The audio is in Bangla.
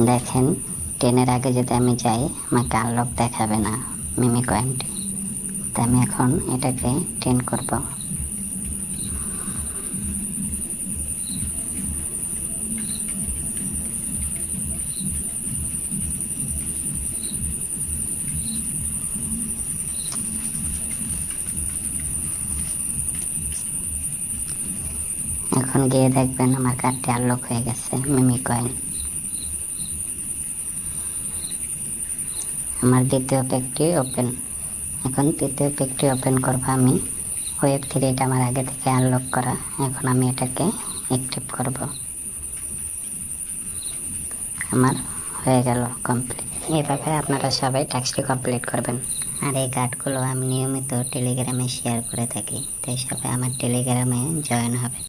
দেখেন 10-এর আগে যদি আমি যাই আমাকে আনলক দেখাবে না মিমি কয়েনটি। তো আমি এখন এটাকে 10 করব। এখন গিয়ে দেখবেন আমার কার্ডটি আনলক হয়ে গেছে মিমি কয়েন। আমার দ্বিতীয় প্যাকটি ওপেন। এখন তৃতীয় প্যাকটি ওপেন করব আমি। ওয়েব 3 আমার আগে থেকে আনলক করা। এখন আমি এটাকে অ্যাক্টিভ করব। আমার হয়ে গেল কমপ্লিট। এভাবে আপনারা সবাই টাস্কটি কমপ্লিট করবেন। আর এই কার্ডগুলো আমি নিয়মিত টেলিগ্রামে শেয়ার করে থাকি, তাই সবাই আমার টেলিগ্রামে জয়েন হবে।